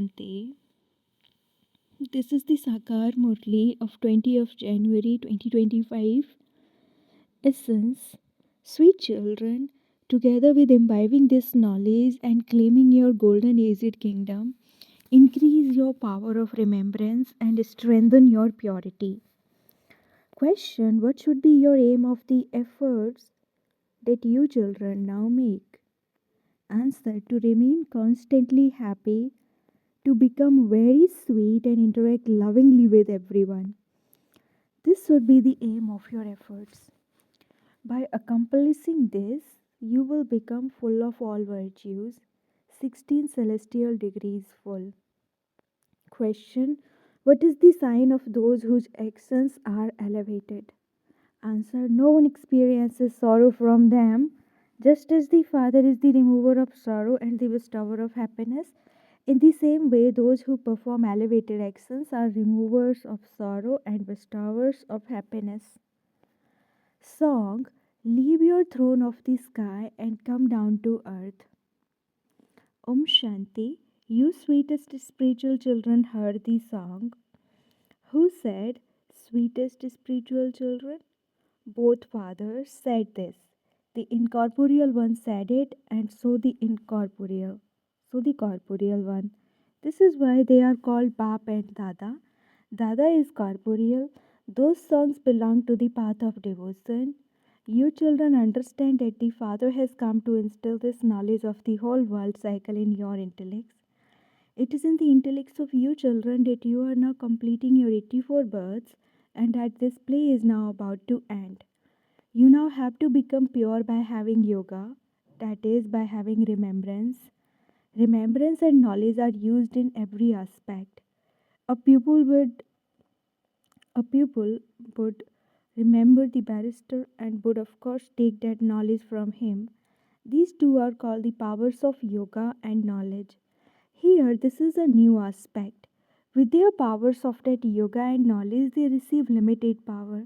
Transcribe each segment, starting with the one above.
Shanti. This is the Sakar Murli of 20th January 2025. Essence, sweet children, together with imbibing this knowledge and claiming your golden aged kingdom, increase your power of remembrance and strengthen your purity. Question: what should be your aim of the efforts that you children now make? Answer: to remain constantly happy, to become very sweet and interact lovingly with everyone. This should be the aim of your efforts. By accomplishing this, you will become full of all virtues, 16 celestial degrees full. Question: what is the sign of those whose actions are elevated? Answer: no one experiences sorrow from them. Just as the Father is the remover of sorrow and the bestower of happiness, in the same way, those who perform elevated actions are removers of sorrow and bestowers of happiness. Song: leave your throne of the sky and come down to earth. Om Shanti. You sweetest spiritual children heard the song. Who said, sweetest spiritual children? Both fathers said this. The incorporeal one said it, and so the incorporeal. So the corporeal one. This is why they are called Bap and Dada. Dada is corporeal. Those songs belong to the path of devotion. You children understand that the Father has come to instill this knowledge of the whole world cycle in your intellects. It is in the intellects of you children that you are now completing your 84 births and that this play is now about to end. You now have to become pure by having yoga, that is, by having remembrance. Remembrance and knowledge are used in every aspect. A pupil would a pupil would remember the barrister and would of course take that knowledge from him. These two are called the powers of yoga and knowledge. Here this is a new aspect. With their powers of that yoga and knowledge they receive limited power.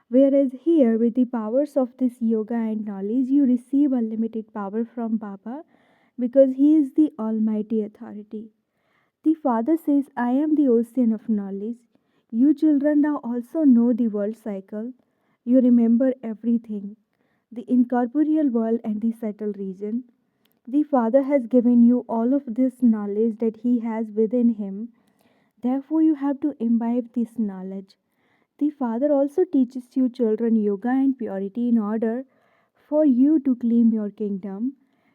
Whereas here, with the powers of this yoga and knowledge, you receive unlimited power from Baba because he is the Almighty Authority. The Father says, I am the ocean of knowledge. You children now also know the world cycle. You remember everything, the incorporeal world and the subtle region. The Father has given you all of this knowledge that He has within Him. Therefore, you have to imbibe this knowledge. The Father also teaches you children yoga and purity in order for you to claim your kingdom.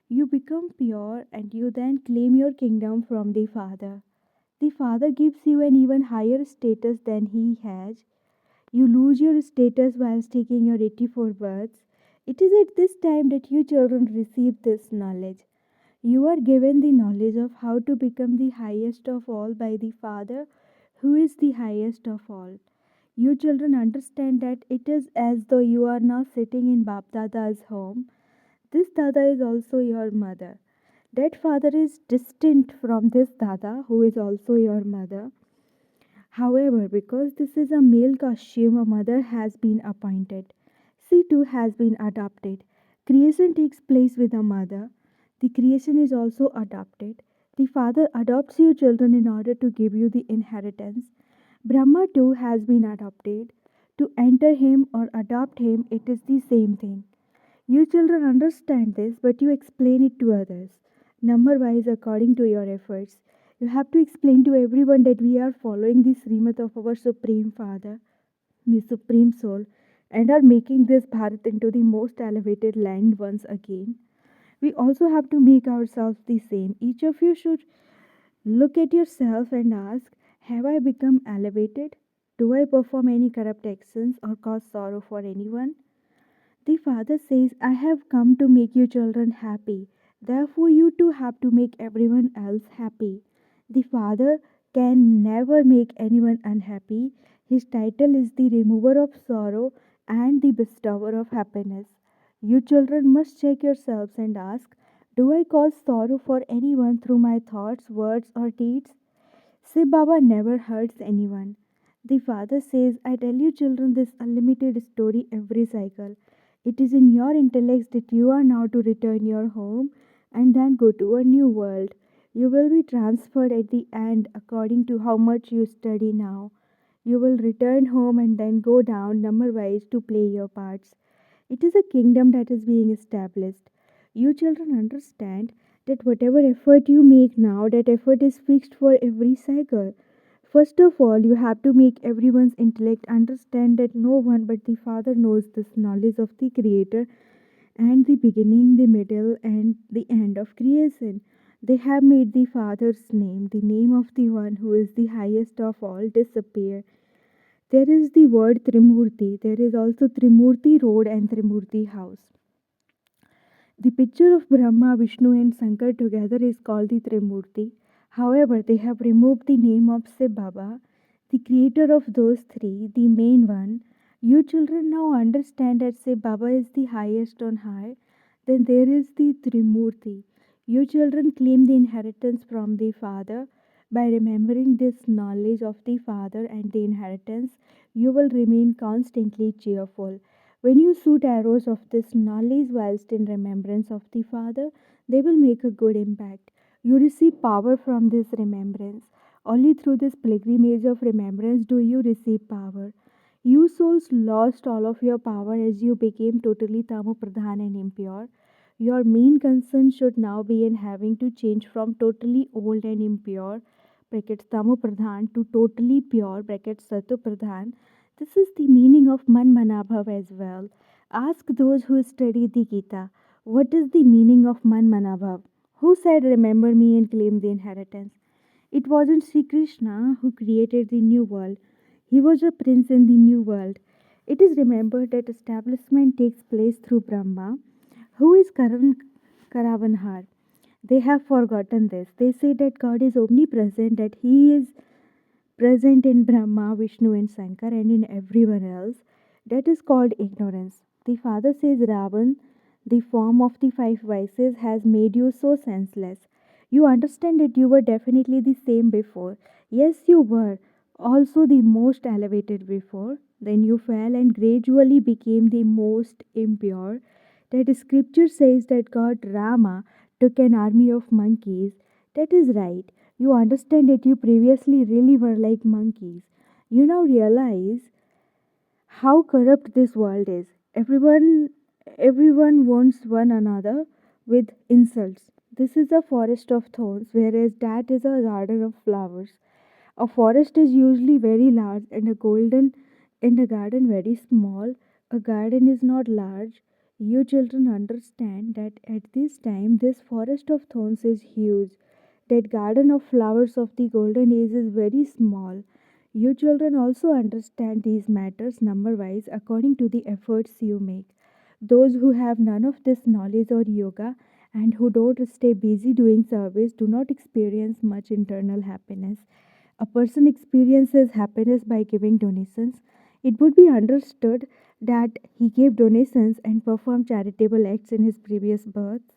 You become pure and you then claim your kingdom from the Father. The Father gives you an even higher status than He has. You lose your status whilst taking your 84 births. It is at this time that you children receive this knowledge. You are given the knowledge of how to become the highest of all by the Father, who is the highest of all. You children understand that it is as though you are now sitting in Bap Dada's home. This Dada is also your mother. That father is distinct from this Dada, who is also your mother. However, because this is a male costume, a mother has been appointed. She too has been adopted. Creation takes place with a mother. The creation is also adopted. The father adopts you children in order to give you the inheritance. Brahma too has been adopted. To enter him or adopt him, it is the same thing. You children understand this, but you explain it to others, number wise according to your efforts. You have to explain to everyone that we are following the Srimad of our Supreme Father, the Supreme Soul, and are making this Bharat into the most elevated land once again. We also have to make ourselves the same. Each of you should look at yourself and ask, have I become elevated? Do I perform any corrupt actions or cause sorrow for anyone? The Father says, I have come to make you children happy. Therefore, you too have to make everyone else happy. The Father can never make anyone unhappy. His title is the remover of sorrow and the bestower of happiness. You children must check yourselves and ask, do I cause sorrow for anyone through my thoughts, words, or deeds? Shiv Baba never hurts anyone. The Father says, I tell you children this unlimited story every cycle. It is in your intellects that you are now to return your home and then go to a new world. You will be transferred at the end according to how much you study now. You will return home and then go down number wise to play your parts. It is a kingdom that is being established. You children understand that whatever effort you make now, that effort is fixed for every cycle. First of all, you have to make everyone's intellect understand that no one but the Father knows this knowledge of the Creator and the beginning, the middle, and the end of creation. They have made the Father's name, the name of the one who is the highest of all, disappear. There is the word Trimurti. There is also Trimurti Road and Trimurti House. The picture of Brahma, Vishnu, and Shankar together is called the Trimurti. However, they have removed the name of Shiv Baba, the creator of those three, the main one. You children now understand that Shiv Baba is the highest on high. Then there is the Trimurti. You children claim the inheritance from the Father. By remembering this knowledge of the Father and the inheritance, you will remain constantly cheerful. When you shoot arrows of this knowledge whilst in remembrance of the Father, they will make a good impact. You receive power from this remembrance. Only through this pilgrimage of remembrance do you receive power. You souls lost all of your power as you became totally tamopradhan and impure. Your main concern should now be in having to change from totally old and impure brackets tamopradhan to totally pure brackets satopradhan. This is the meaning of Man Manabhav as well. Ask those who study the Gita, what is the meaning of Man Manabhav? Who said, remember me and claim the inheritance? It wasn't Sri Krishna who created the new world, he was a prince in the new world. It is remembered that establishment takes place through Brahma, who is Karan Karavanhar. They have forgotten this. They say that God is omnipresent, that He is present in Brahma, Vishnu, and Shankar, and in everyone else. That is called ignorance. The Father says, Ravan, the form of the five vices, has made you so senseless. You understand that you were definitely the same before. Yes, you were also the most elevated before. Then you fell and gradually became the most impure. That scripture says that God Rama took an army of monkeys. That is right. You understand that you previously really were like monkeys. You now realize how corrupt this world is. Everyone wants one another with insults. This is a forest of thorns, whereas that is a garden of flowers. A forest is usually very large and a garden very small. A garden is not large. You children understand that at this time this forest of thorns is huge. That garden of flowers of the golden age is very small. You children also understand these matters number wise according to the efforts you make. Those who have none of this knowledge or yoga and who don't stay busy doing service do not experience much internal happiness. A person experiences happiness by giving donations. It would be understood that he gave donations and performed charitable acts in his previous births,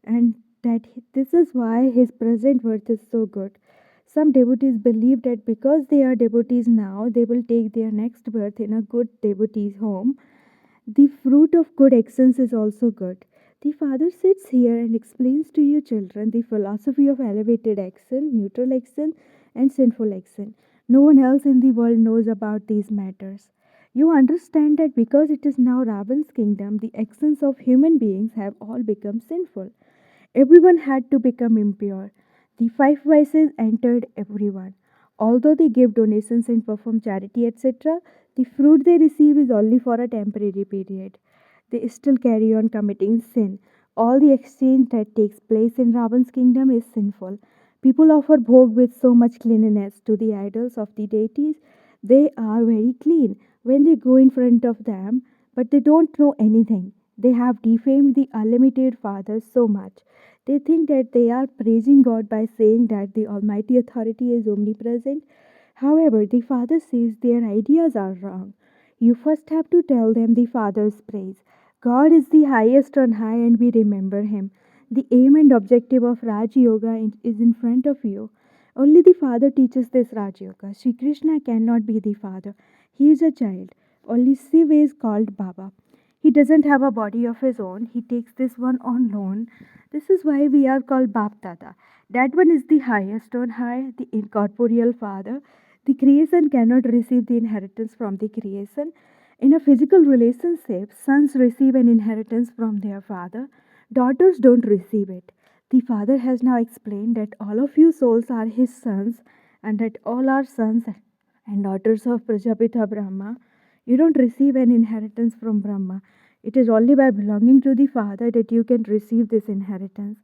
and that this is why his present birth is so good. Some devotees believe that because they are devotees now, they will take their next birth in a good devotee's home. The fruit of good actions is also good. The Father sits here and explains to you children the philosophy of elevated action, neutral action, and sinful action. No one else in the world knows about these matters. You understand that because it is now Ravan's kingdom, the actions of human beings have all become sinful. Everyone had to become impure. The five vices entered everyone. Although they give donations and perform charity, etc., the fruit they receive is only for a temporary period. They still carry on committing sin. All the exchange that takes place in Ravan's kingdom is sinful. People offer bhog with so much cleanliness to the idols of the deities. They are very clean when they go in front of them, but they don't know anything. They have defamed the unlimited Father so much. They think that they are praising God by saying that the Almighty Authority is omnipresent. However, the Father says their ideas are wrong. You first have to tell them the Father's praise. God is the highest on high and we remember Him. The aim and objective of Raj Yoga is in front of you. Only the Father teaches this Raj Yoga. Sri Krishna cannot be the Father. He is a child. Only Shiva is called Baba. He doesn't have a body of his own. He takes this one on loan. This is why we are called Bap Dada. That one is the highest on high, the incorporeal father. The creation cannot receive the inheritance from the creation. In a physical relationship, sons receive an inheritance from their father. Daughters don't receive it. The father has now explained that all of you souls are his sons and that all are sons and daughters of Prajapita Brahma. You don't receive an inheritance from Brahma. It is only by belonging to the Father that you can receive this inheritance.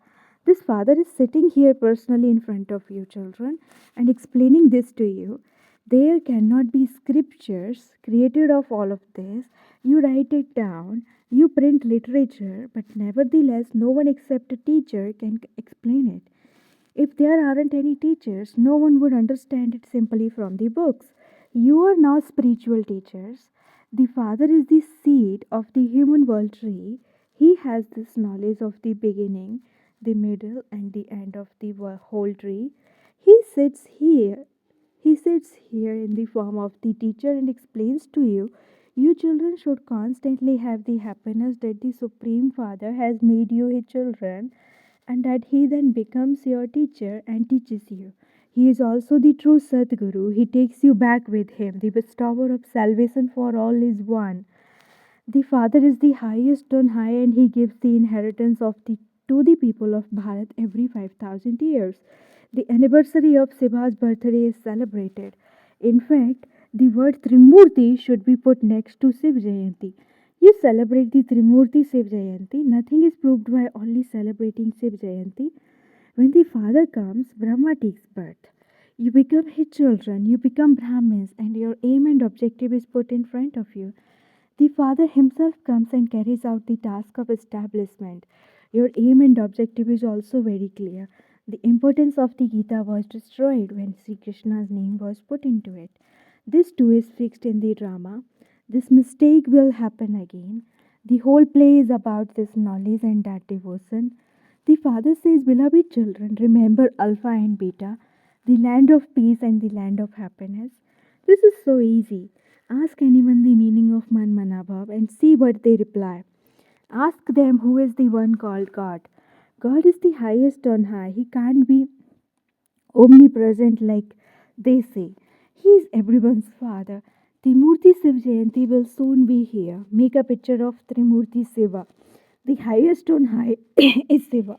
This Father is sitting here personally in front of you, children, and explaining this to you. There cannot be scriptures created of all of this. You write it down, you print literature, but nevertheless, no one except a teacher can explain it. If there aren't any teachers, no one would understand it simply from the books. You are now spiritual teachers. The Father is the seed of the human world tree. He has this knowledge of the beginning, the middle, and the end of the whole tree. He sits here. He sits here in the form of the teacher and explains to you. You children should constantly have the happiness that the Supreme Father has made you his children and that he then becomes your teacher and teaches you. He is also the true Sadguru. He takes you back with him. The bestower of salvation for all is one. The Father is the highest on high, and he gives the inheritance of the to the people of Bharat every 5,000 years. The anniversary of Shiva's birthday is celebrated. In fact, the word Trimurti should be put next to Shiv Jayanti. You celebrate the Trimurti Shiv Jayanti. Nothing is proved by only celebrating Shiv Jayanti. When the Father comes, Brahma takes birth. You become his children, you become Brahmins, and your aim and objective is put in front of you. The Father himself comes and carries out the task of establishment. Your aim and objective is also very clear. The importance of the Gita was destroyed when Sri Krishna's name was put into it. This too is fixed in the drama. This mistake will happen again. The whole play is about this knowledge and that devotion. The Father says, Beloved children, remember Alpha and Beta, the land of peace and the land of happiness. This is so easy. Ask anyone the meaning of Man Manabhav and see what they reply. Ask them who is the one called God. God is the highest on high. He can't be omnipresent like they say. He is everyone's father. Trimurti Shiv Jayanti will soon be here. Make a picture of Trimurti Shiva. The highest on high is Shiva.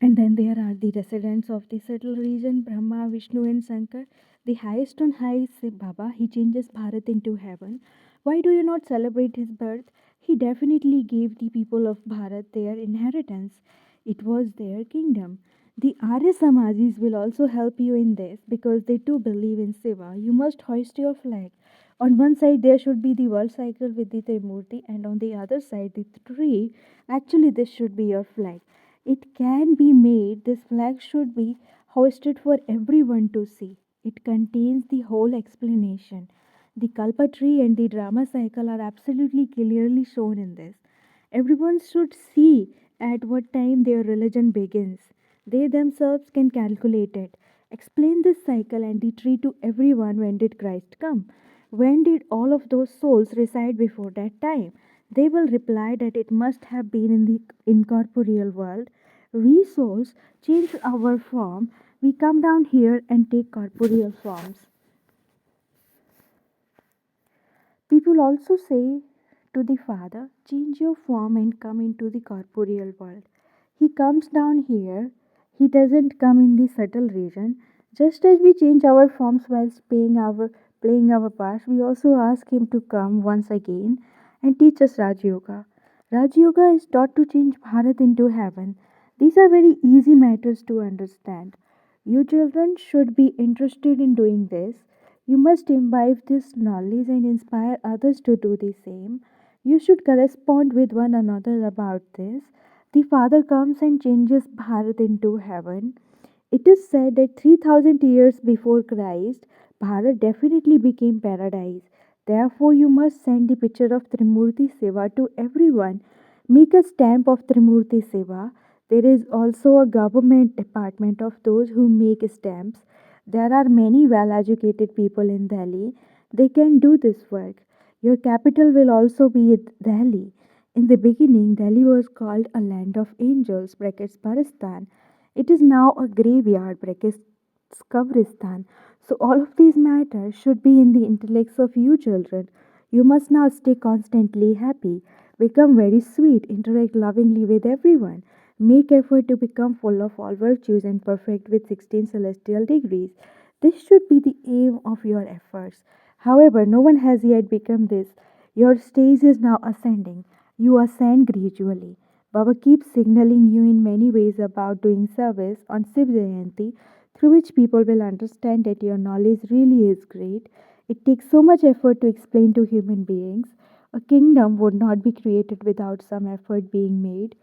And then there are the residents of the settled region, Brahma, Vishnu, and Shankar. The highest on high is Shiv Baba. He changes Bharat into heaven. Why do you not celebrate his birth? He definitely gave the people of Bharat their inheritance. It was their kingdom. The Arya Samajis will also help you in this because they too believe in Shiva. You must hoist your flag. On one side, there should be the world cycle with the Trimurti, and on the other side, the tree. Actually, this should be your flag. It can be made, this flag should be hoisted for everyone to see. It contains the whole explanation. The Kalpa tree and the drama cycle are absolutely clearly shown in this. Everyone should see at what time their religion begins. They themselves can calculate it. Explain this cycle and the tree to everyone. When did Christ come? When did all of those souls reside before that time? They will reply that it must have been in the incorporeal world. We souls change our form. We come down here and take corporeal forms. People also say to the Father, change your form and come into the corporeal world. He comes down here. He doesn't come in the subtle region. Just as we change our forms whilst playing our parts, we also ask him to come once again and teach us Raj Yoga. Raj Yoga is taught to change Bharat into heaven. These are very easy matters to understand. You children should be interested in doing this. You must imbibe this knowledge and inspire others to do the same. You should correspond with one another about this. The Father comes and changes Bharat into heaven. It is said that 3000 years before Christ, Bharat definitely became paradise. Therefore, you must send the picture of Trimurti Seva to everyone. Make a stamp of Trimurti Seva. There is also a government department of those who make stamps. There are many well educated people in Delhi. They can do this work. Your capital will also be Delhi. In the beginning, Delhi was called a land of angels, brackets Paristan. It is now a graveyard, brackets Kabristan. So all of these matters should be in the intellects of you children. You must now stay constantly happy, become very sweet, interact lovingly with everyone, make effort to become full of all virtues and perfect with 16 celestial degrees. This should be the aim of your efforts. However, no one has yet become this. Your stage is now ascending. You ascend gradually. Baba keeps signaling you in many ways about doing service on Siv Jayanti, through which people will understand that your knowledge really is great. It takes so much effort to explain to human beings. A kingdom would not be created without some effort being made.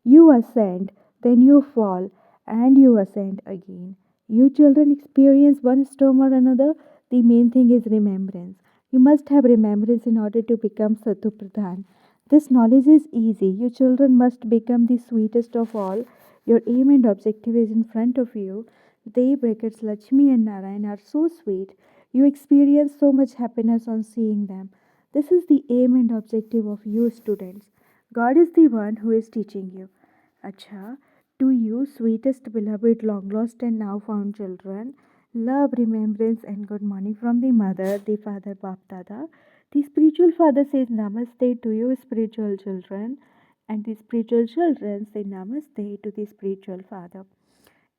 You ascend, then you fall, and you ascend again. You children experience one storm or another. The main thing is remembrance. You must have remembrance in order to become Satu Pradhan. This knowledge is easy. You children must become the sweetest of all. Your aim and objective is in front of you. They, brackets Lakshmi and Narayan, are so sweet. You experience so much happiness on seeing them. This is the aim and objective of you students. God is the one who is teaching you. Acha, to you, sweetest, beloved, long lost, and now found children, love, remembrance, and good morning from the mother, the father, Bap Dada. The spiritual father says Namaste to you, spiritual children, and the spiritual children say Namaste to the spiritual father.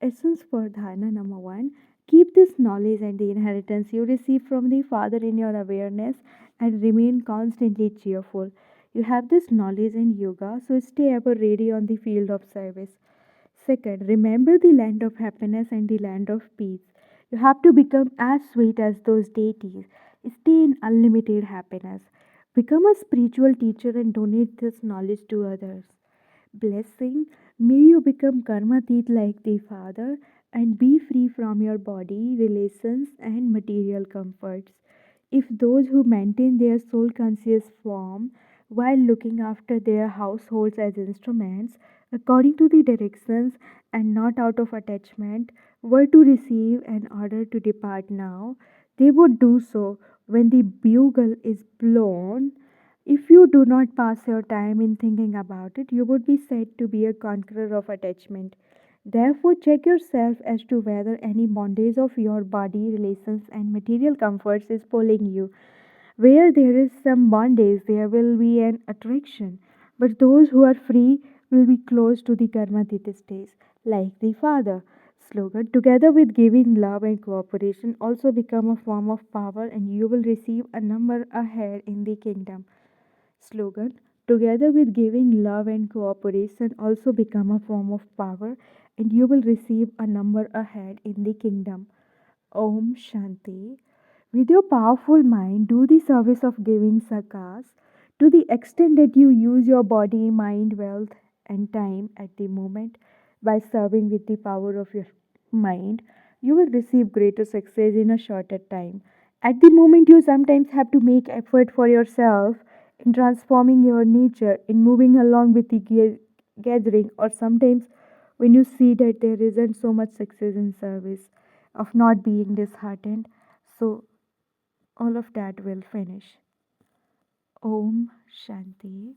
Essence for dharana number one: keep this knowledge and the inheritance you receive from the Father in your awareness and remain constantly cheerful. You have this knowledge in yoga, so stay ever ready on the field of service. Second, remember the land of happiness and the land of peace. You have to become as sweet as those deities. Stay in unlimited happiness. Become a spiritual teacher and donate this knowledge to others. Blessing, may you become karmatit like the Father and be free from your body, relations, and material comforts. If those who maintain their soul conscious form while looking after their households as instruments, according to the directions and not out of attachment, were to receive an order to depart now, they would do so when the bugle is blown. If you do not pass your time in thinking about it, you would be said to be a conqueror of attachment. Therefore, check yourself as to whether any bondage of your body, relations, and material comforts is pulling you. Where there is some bondage, there will be an attraction. But those who are free will be close to the karmatita stage, like the Father. Slogan: together with giving, love, and cooperation, also become a form of power, and you will receive a number ahead in the kingdom. Slogan: together with giving, love, and cooperation, also become a form of power, and you will receive a number ahead in the kingdom. Om Shanti. With your powerful mind, do the service of giving sakas to the extent that you use your body, mind, wealth, and time at the moment by serving with the power of your mind. You will receive greater success in a shorter time. At the moment, you sometimes have to make effort for yourself in transforming your nature, in moving along with the gathering, or sometimes when you see that there isn't so much success in service, of not being disheartened. So all of that will finish. Om Shanti.